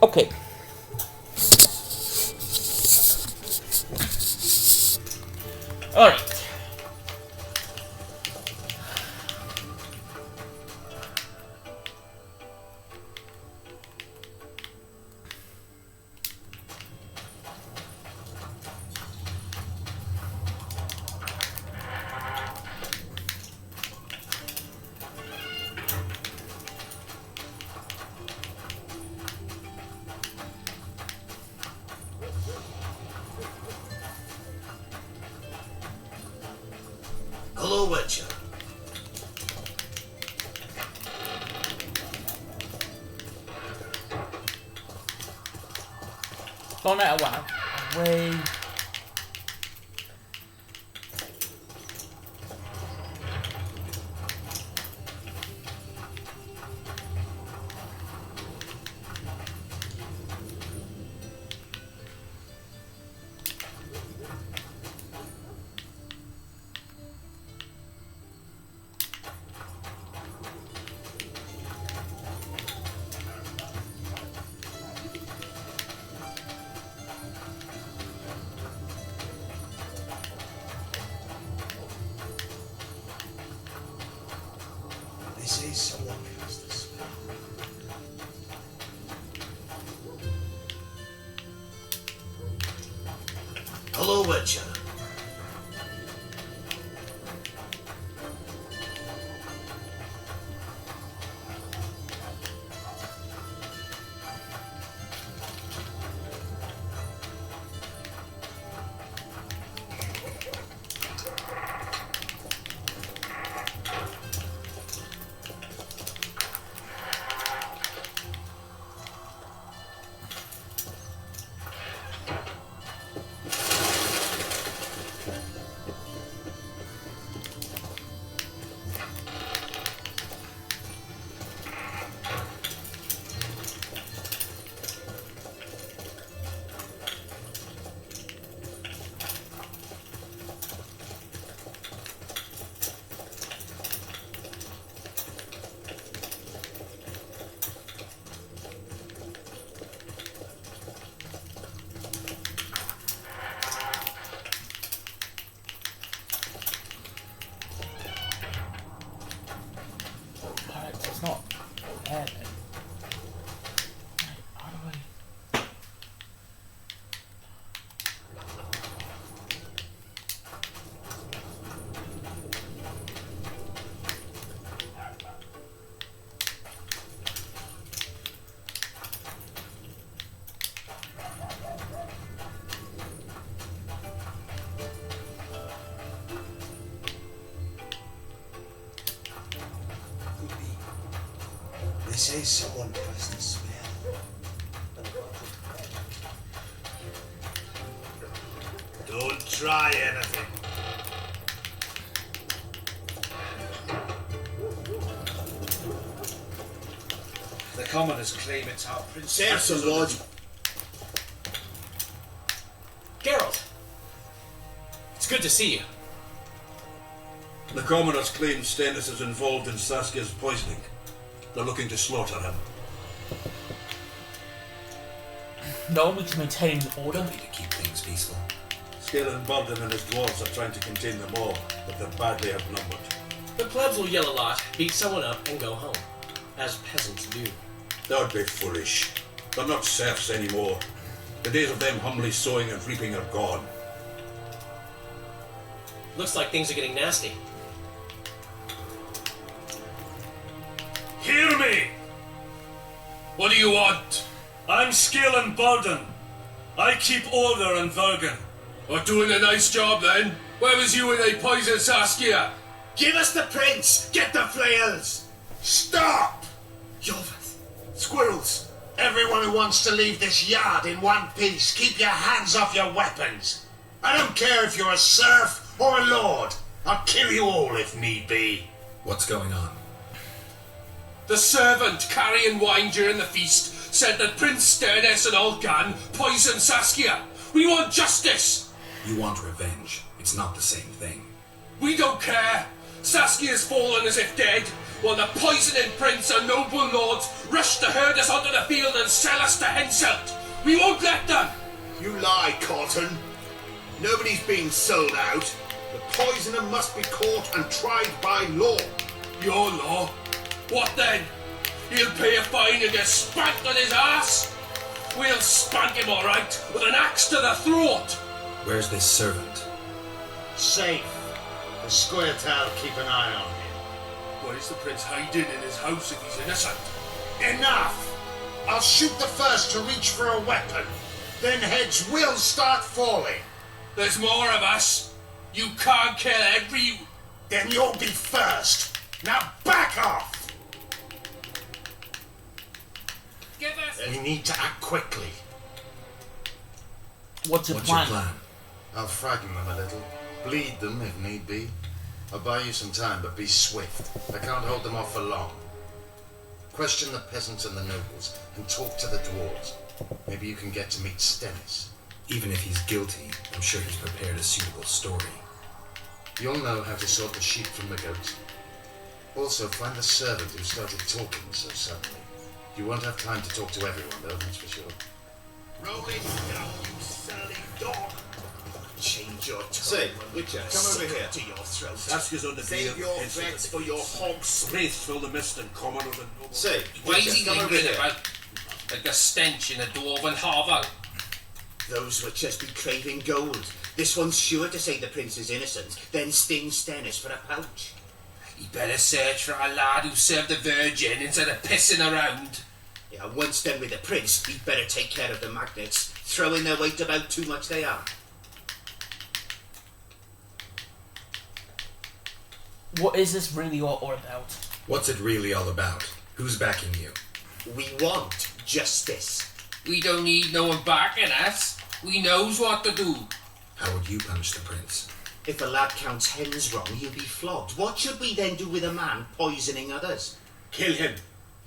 Okay. Alright. Hello, wicher. Don't matter what. Way. They say someone has the spell. Hello, wicher. It's not bad. How do I? They say someone has the spell. Don't try anything. The commoners claim it's our princess. Absolute. Geralt! It's good to see you. The commoners claim Stennis is involved in Saskia's poisoning. They're looking to slaughter him. No, we can maintain order. Need to keep things peaceful. Scale and Burden and his dwarves are trying to contain them all, but they're badly outnumbered. The plebs will yell a lot, beat someone up, and go home. As peasants do. Don't be foolish. They're not serfs anymore. The days of them humbly sowing and reaping are gone. Looks like things are getting nasty. Hear me! What do you want? I'm Skill and Burden. I keep order in Vergen. We're doing a nice job then. Where was you when they poisoned Saskia? Give us the prince! Get the flails! Stop! Joveth. Squirrels! Everyone who wants to leave this yard in one piece, keep your hands off your weapons. I don't care if you're a serf or a lord. I'll kill you all if need be. What's going on? The servant carrying wine during the feast said that Prince Stennis and Olgan poisoned Saskia. We want justice! You want revenge. It's not the same thing. We don't care. Saskia's fallen as if dead. while the poisoning prince and noble lords rush to herd us onto the field and sell us to Henselt. We won't let them! You lie, Cotton. Nobody's being sold out. The poisoner must be caught and tried by law. Your law? What then? He'll pay a fine and get spanked on his ass? We'll spank him all right, with an axe to the throat. Where's this servant? Safe. The Squirtle keep an eye on him. Where's the prince hiding in his house if he's innocent? Enough! I'll shoot the first to reach for a weapon. Then heads will start falling. There's more of us. You can't kill every... Then you'll be first. Now back off! Give us... We need to act quickly. What's your plan? I'll frighten them a little. Bleed them if need be. I'll buy you some time, but be swift. I can't hold them off for long. Question the peasants and the nobles, and talk to the dwarves. Maybe you can get to meet Stennis. Even if he's guilty, I'm sure he's prepared a suitable story. You'll know how to sort the sheep from the goats. Also, find the servant who started talking so suddenly. You won't have time to talk to everyone, though, that's for sure. Roll it down, you silly dog! Change your tone. Say, Wicher, come over here. To your throat. Saskia's on the Save your threats for your hogs. Wraiths fill the mist and common of the noble. Say, Why is he Wicher, come over lingering here. about like a stench in a dwarven hovel? Those would just be craving gold. This one's sure to say the prince is innocent, then sting Stennis for a pouch. He better search for a lad who served the Virgin instead of pissing around. Yeah, once done with the prince, he'd better take care of the magnets. Throwing their weight about too much they are. What is this really all about? What's it really all about? Who's backing you? We want justice. We don't need no one backing us. We knows what to do. How would you punish the prince? If a lad counts hens wrong, he'll be flogged. What should we then do with a man poisoning others? Kill him.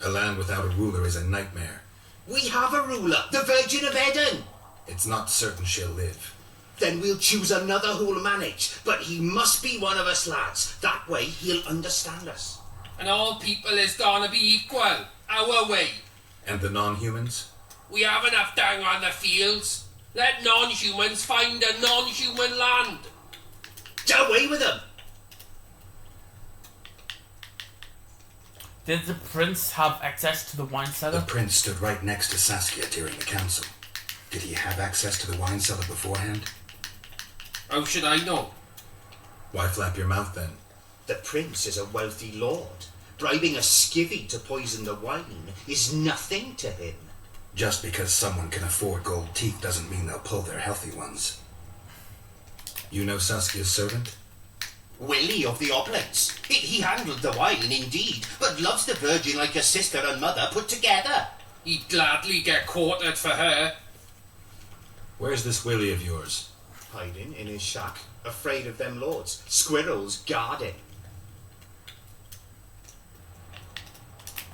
A land without a ruler is a nightmare. We have a ruler, the Virgin of Eden. It's not certain she'll live. Then we'll choose another who'll manage. But he must be one of us lads. That way he'll understand us. And all people is gonna be equal. Our way. And the non-humans? We have enough down on the fields. Let non-humans find a non-human land. Away with them! Did the prince have access to the wine The cellar? prince stood right next to Saskia during the council. Did he have access to the wine cellar beforehand? How should I know? Why flap your mouth then? The prince is a wealthy lord. Bribing a skivvy to poison the wine is nothing to him. Just because someone can afford gold teeth doesn't mean they'll pull their healthy ones. You know Saskia's servant? Willie of the Oblates. He handled the wine, indeed, but loves the Virgin like a sister and mother put together. He'd gladly get quartered for her. Where's this Willie of yours? Hiding in his shack, afraid of them lords. Squirrels guarding.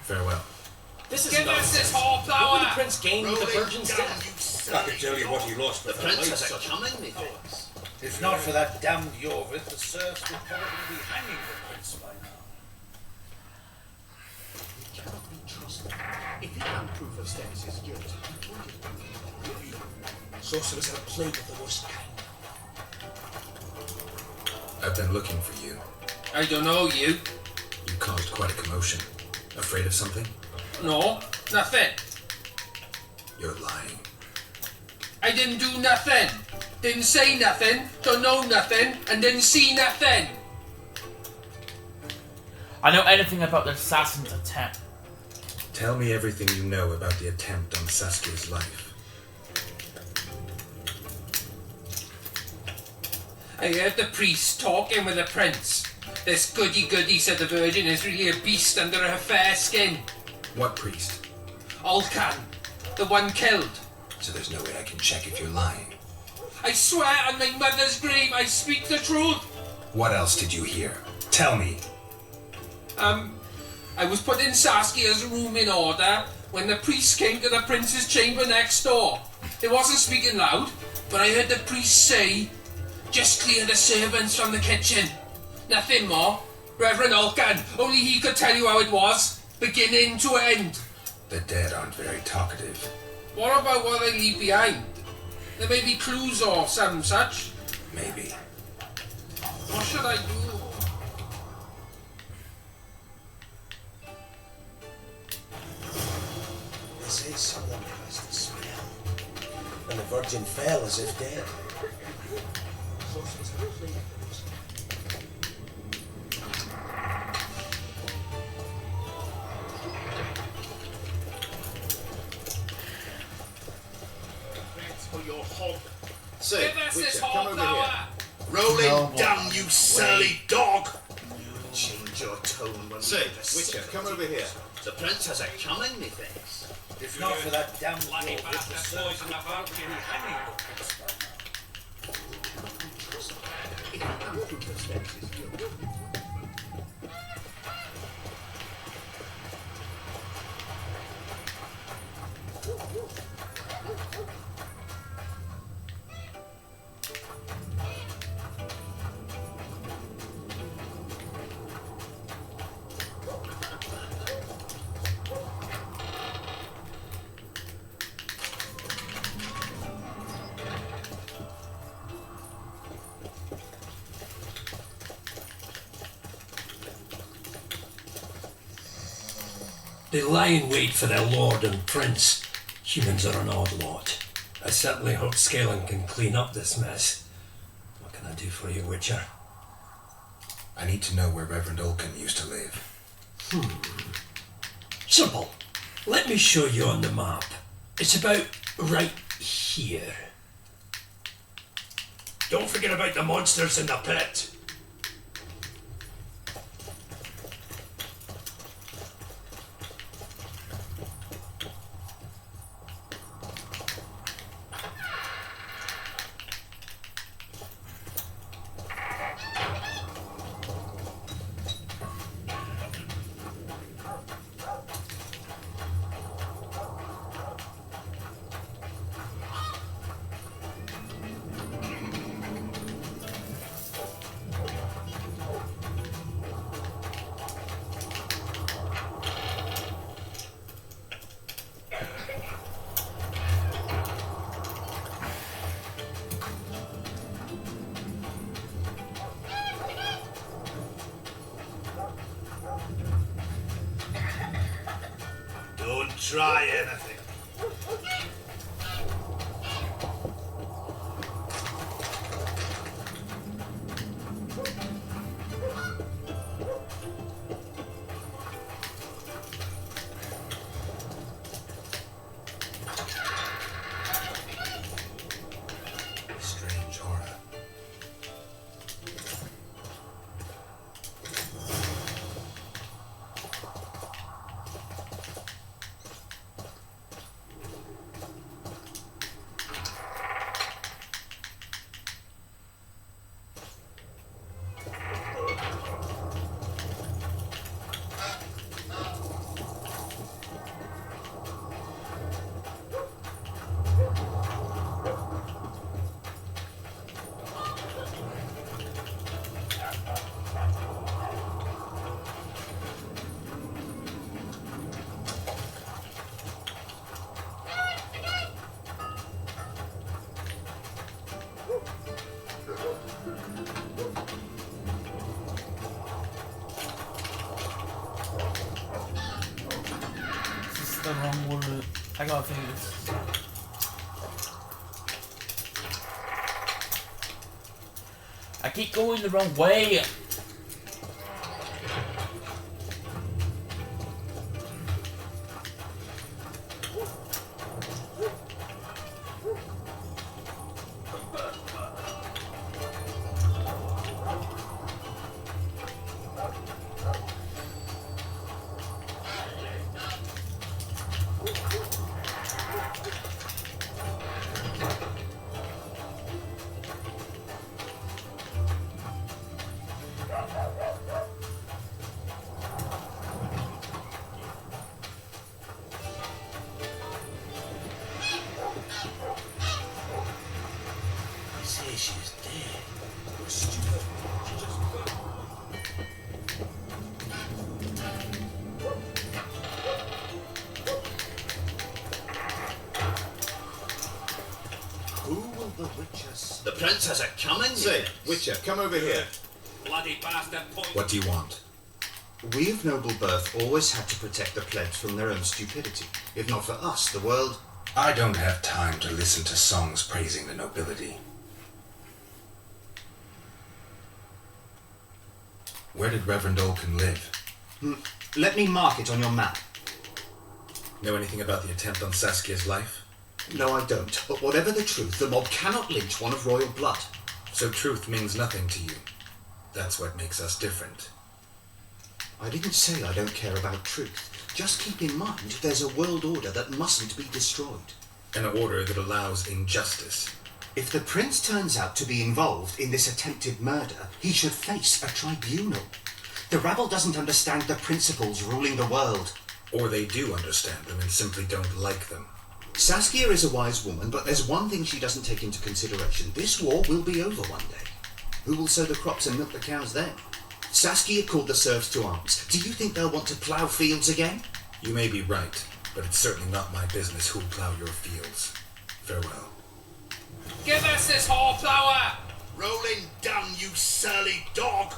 Farewell. This is Give us nonsense. this whole What would the flower. prince gain with the virgin's death? I can tell you what he lost The with princess are coming, methinks. If not for that damned Jorvik, the serfs would probably be hanging the prince by now. He cannot be trusted. If he can prove of Stennis' guilt, Sorcerers are a plague of the worst kind. I've been looking for you. I don't know you. You caused quite a commotion. Afraid of something? No, nothing. You're lying. I didn't do nothing. Didn't say nothing. Don't know nothing. And didn't see nothing. I know anything about the assassin's attempt. Tell me everything you know about the attempt on Saskia's life. I heard the priest talking with the prince. This goody-goody said the Virgin is really a beast under her fair skin. What priest? Alcan, the one killed. So there's no way I can check if you're lying. I swear on my mother's grave I speak the truth. What else did you hear? Tell me. I was putting Saskia's room in order when the priest came to the prince's chamber next door. It wasn't speaking loud, but I heard the priest say, "Just clear the servants from the kitchen." Nothing more. Reverend Alcan, only he could tell you how it was, beginning to end. The dead aren't very talkative. What about what they leave behind? There may be clues or some such. Maybe. What should I do? This is someone who has the smell. And the Virgin fell as if dead. For your hog. Say, Give us this Witcher, come whole over here. power! Roll No, him down, you surly dog! Change your tone when Say, we get a Witcher, sick come of over it. here. The prince has a cunning, methinks. If not for that damned Bloody dwarf, the bastard serfs poison would the probably virgin be hanging hanging. It can come through the senses, you. They lie in wait for their lord and prince. Humans are an odd lot. I certainly hope Scalan can clean up this mess. What can I do for you, Witcher? I need to know where Reverend Olkin used to live. Simple. Let me show you on the map. It's about right here. Don't forget about the monsters in the pit. Don't try anything. Strange aura. This is the wrong word. I gotta think this. I keep going the wrong way. Who will the Witcher... The prince has a coming. Say, Witcher, come over here. Bloody bastard point. What do you want? We of noble birth always had to protect the plebs from their own stupidity. If not for us, the world... I don't have time to listen to songs praising the nobility. Where did Reverend Olkin live? Let me mark it on your map. Know anything about the attempt on Saskia's life? No, I don't. But whatever the truth, the mob cannot lynch one of royal blood. So truth means nothing to you. That's what makes us different. I didn't say I don't care about truth. Just keep in mind there's a world order that mustn't be destroyed. An order that allows injustice. If the prince turns out to be involved in this attempted murder, he should face a tribunal. The rabble doesn't understand the principles ruling the world. Or they do understand them and simply don't like them. Saskia is a wise woman, but there's one thing she doesn't take into consideration. This war will be over one day. Who will sow the crops and milk the cows then? Saskia called the serfs to arms. Do you think they'll want to plough fields again? You may be right, but it's certainly not my business who'll plough your fields. Farewell. Give us this whole plower! Rolling dung, you surly dog!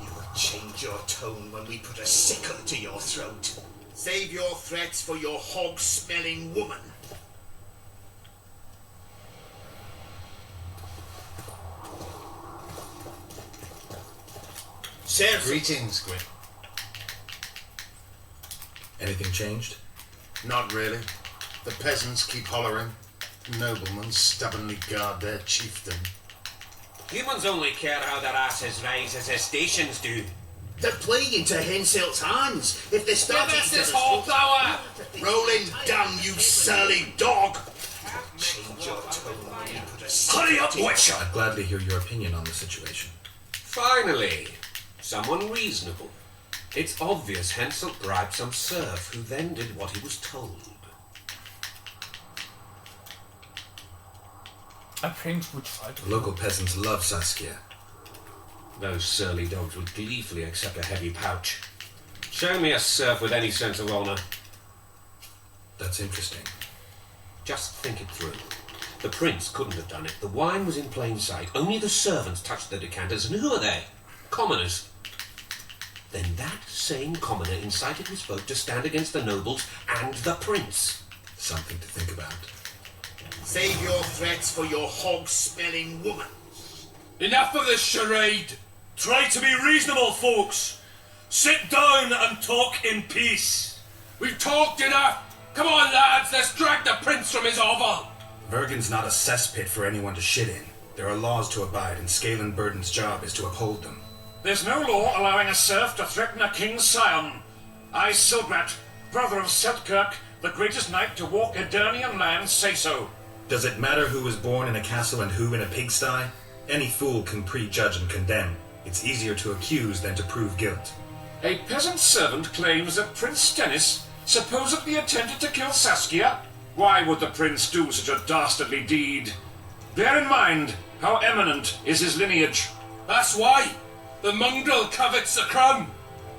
You will change your tone when we put a sickle to your throat. Save your threats for your hog-smelling woman. Serf. Greetings, Gwyn. Anything changed? Not really. The peasants keep hollering. Noblemen stubbornly guard their chieftain. Humans only care how their asses rise as their stations do. They're playing into Henselt's hands. If they start Give us eating this us whole full- plower! Rolling dung, you surly dog! Change your tone when we put a sickle Hurry up, to your- Witcher! I'd gladly hear your opinion on the situation. Finally, someone reasonable. It's obvious Henselt bribed some serf who then did what he was told. I think which side. Local peasants love Saskia. Those surly dogs would gleefully accept a heavy pouch. Show me a serf with any sense of honor. That's interesting. Just think it through. The prince couldn't have done it. The wine was in plain sight. Only the servants touched the decanters, and who are they? Commoners. Then that same commoner incited his folk to stand against the nobles and the prince. Something to think about. Save your threats for your hog-smelling woman. Enough of this charade. Try to be reasonable, folks. Sit down and talk in peace. We've talked enough. Come on, lads, let's drag the prince from his hovel. Vergen's not a cesspit for anyone to shit in. There are laws to abide, and Scalen Burden's job is to uphold them. There's no law allowing a serf to threaten a king's scion. I, Silbrat, brother of Seltkirk, the greatest knight to walk Edirnian land, say so. Does it matter who was born in a castle and who in a pigsty? Any fool can prejudge and condemn. It's easier to accuse than to prove guilt. A peasant servant claims that Prince Stennis supposedly attempted to kill Saskia. Why would the prince do such a dastardly deed? Bear in mind how eminent is his lineage. That's why. The mongrel covets the crown.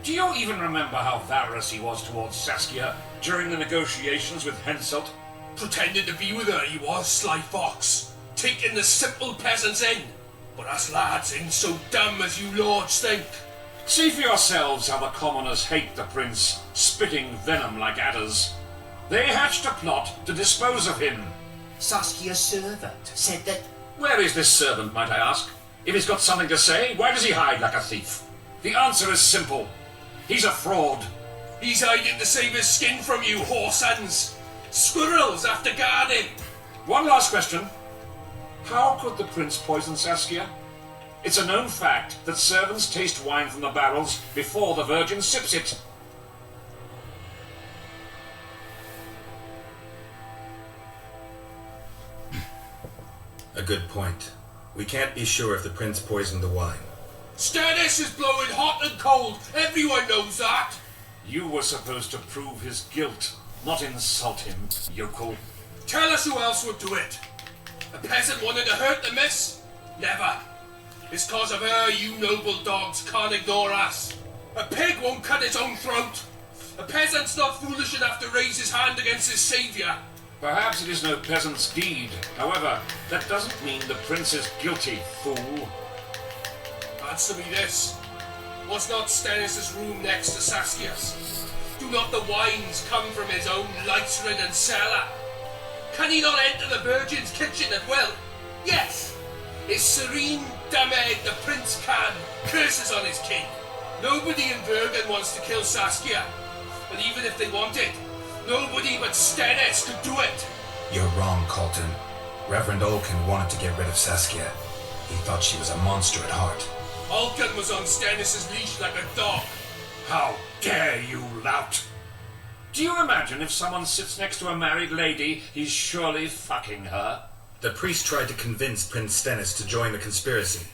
Do you even remember how valorous he was towards Saskia during the negotiations with Henselt? Pretended to be with her, he was, sly fox. Taking the simple peasants in. But us lads ain't so dumb as you lords think. See for yourselves how the commoners hate the prince, spitting venom like adders. They hatched a plot to dispose of him. Saskia's servant said that... Where is this servant, might I ask? If he's got something to say, why does he hide like a thief? The answer is simple. He's a fraud. He's hiding to save his skin from you, whoresons. Squirrels after guarding. One last question. How could the prince poison Saskia? It's a known fact that servants taste wine from the barrels before the virgin sips it. A good point. We can't be sure if the prince poisoned the wine. Stennis is blowing hot and cold. Everyone knows that. You were supposed to prove his guilt, not insult him, yokel. Tell us who else would do it. A peasant wanted to hurt the miss? Never. It's cause of her you noble dogs can't ignore us. A pig won't cut its own throat. A peasant's not foolish enough to raise his hand against his saviour. Perhaps it is no peasant's deed. However, that doesn't mean the prince is guilty, fool. Answer me this. Was not Stannis' room next to Saskia's? Do not the wines come from his own light-ridden cellar? Can he not enter the Virgin's kitchen at will? Yes! His serene Damed, the Prince can, curses on his king. Nobody in Bergen wants to kill Saskia. And even if they want it, nobody but Stannis could do it. You're wrong, Colton. Reverend Olkin wanted to get rid of Saskia. He thought she was a monster at heart. Olkin was on Stannis' leash like a dog. How dare you, lout! Do you imagine if someone sits next to a married lady, he's surely fucking her? The priest tried to convince Prince Stennis to join the conspiracy.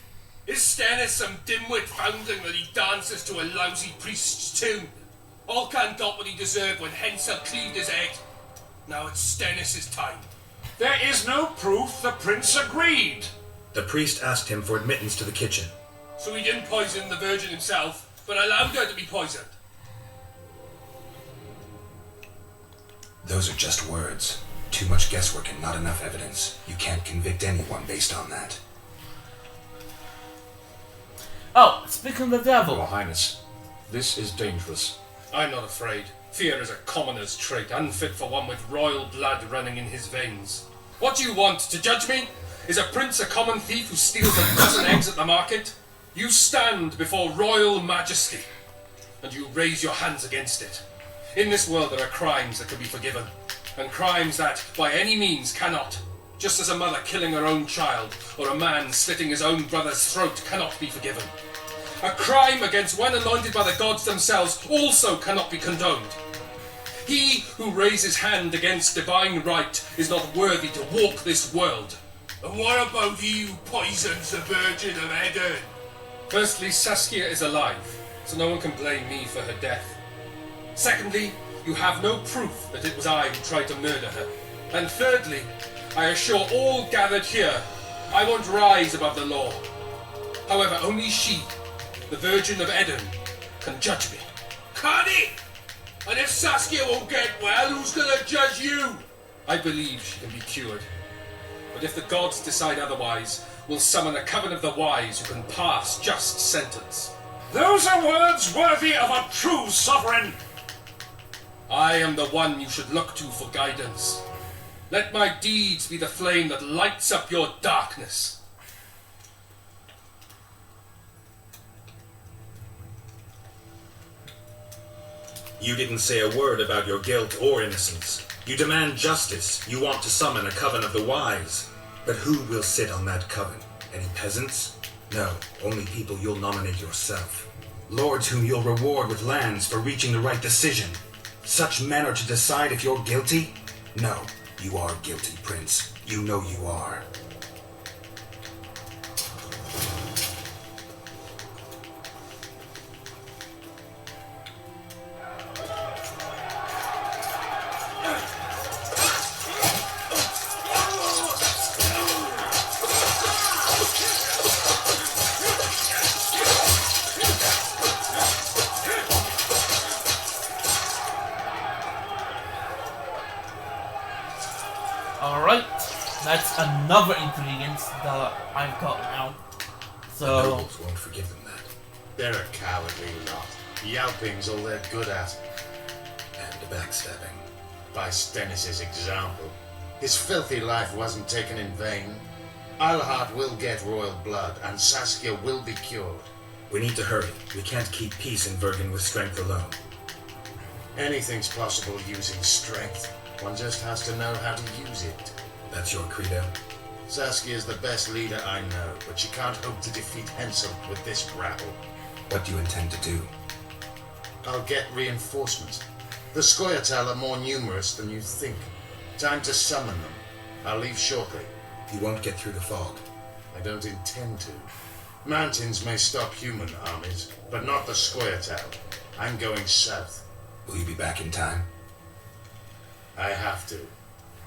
Is Stannis some dimwit foundling that he dances to a lousy priest's tune? Olcan got what he deserved when Hensel cleaved his head. Now it's Stannis' time. There is no proof the prince agreed. The priest asked him for admittance to the kitchen. So he didn't poison the Virgin himself, but allowed her to be poisoned. Those are just words. Too much guesswork and not enough evidence. You can't convict anyone based on that. Oh, speaking of the devil. Your Highness, this is dangerous. I'm not afraid. Fear is a commoner's trait, unfit for one with royal blood running in his veins. What do you want, to judge me? Is a prince a common thief who steals a dozen eggs at the market? You stand before royal majesty, and you raise your hands against it. In this world there are crimes that can be forgiven, and crimes that, by any means, cannot. Just as a mother killing her own child, or a man slitting his own brother's throat cannot be forgiven. A crime against one anointed by the gods themselves also cannot be condoned. He who raises hand against divine right is not worthy to walk this world. And what about he who poisons the Virgin of Eden? Firstly, Saskia is alive, so no one can blame me for her death. Secondly, you have no proof that it was I who tried to murder her. And thirdly, I assure all gathered here, I won't rise above the law. However, only she, the Virgin of Eden, can judge me. Can he? And if Saskia won't get well, who's gonna judge you? I believe she can be cured. But if the gods decide otherwise, we'll summon a coven of the wise who can pass just sentence. Those are words worthy of a true sovereign. I am the one you should look to for guidance. Let my deeds be the flame that lights up your darkness. You didn't say a word about your guilt or innocence. You demand justice. You want to summon a coven of the wise. But who will sit on that coven? Any peasants? No, only people you'll nominate yourself. Lords whom you'll reward with lands for reaching the right decision. Such men are to decide if you're guilty? No, you are guilty, Prince. You know you are. Alright, that's another ingredient that I've got now. The So, nobles won't forgive them that. They're a cowardly lot. Yelping's all they're good at. And backstabbing. By Stennis' example. His filthy life wasn't taken in vain. Alhart will get royal blood, and Saskia will be cured. We need to hurry. We can't keep peace in Bergen with strength alone. Anything's possible using strength. One just has to know how to use it. That's your credo? Saskia's the best leader I know, but she can't hope to defeat Hensel with this rabble. What do you intend to do? I'll get reinforcements. The Scoia'tael are more numerous than you think. Time to summon them. I'll leave shortly. You won't get through the fog. I don't intend to. Mountains may stop human armies, but not the Scoia'tael. I'm going south. Will you be back in time? I have to.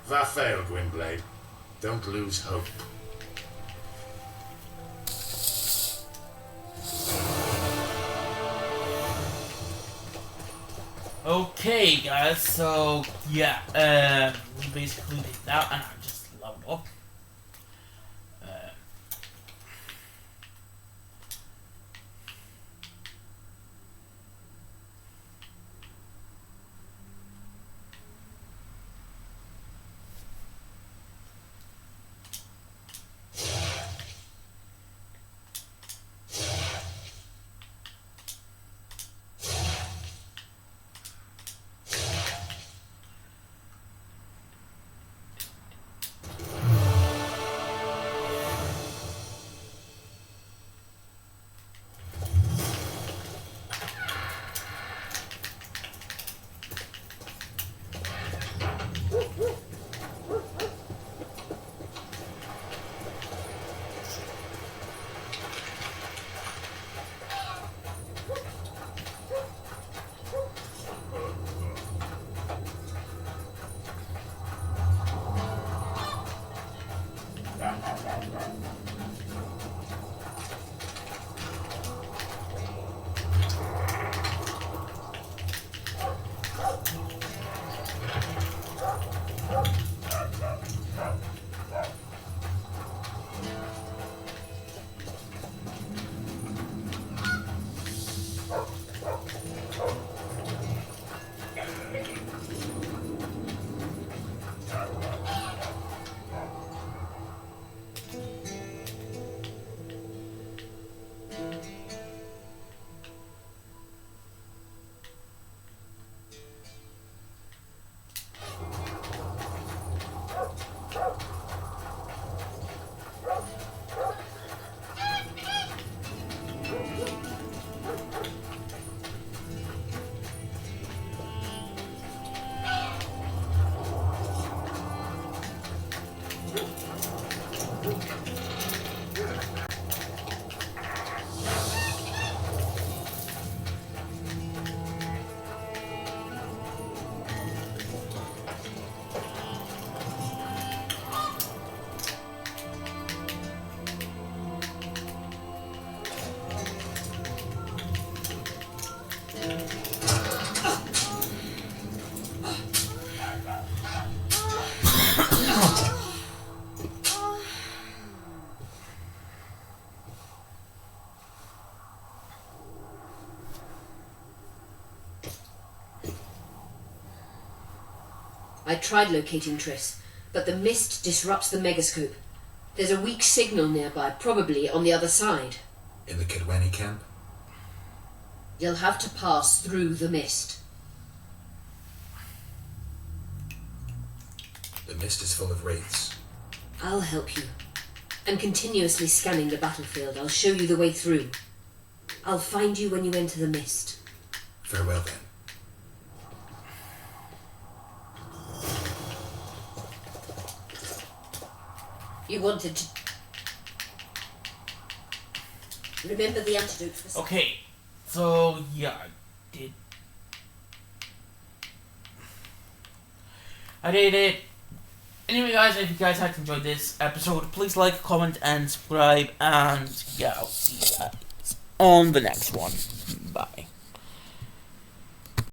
Vafail, Gwynblade. Don't lose hope. Okay, guys. So yeah, we basically did that, and I just leveled up. I tried locating Triss, but the mist disrupts the megascope. There's a weak signal nearby, probably on the other side. In the Kidwani camp? You'll have to pass through the mist. The mist is full of wraiths. I'll help you. I'm continuously scanning the battlefield. I'll show you the way through. I'll find you when you enter the mist. Farewell then. You wanted to... Remember the antidote for... Okay, so yeah, I did it. Anyway, guys, if you guys had enjoyed this episode, please like, comment, and subscribe. And yeah, I'll see you guys on the next one. Bye.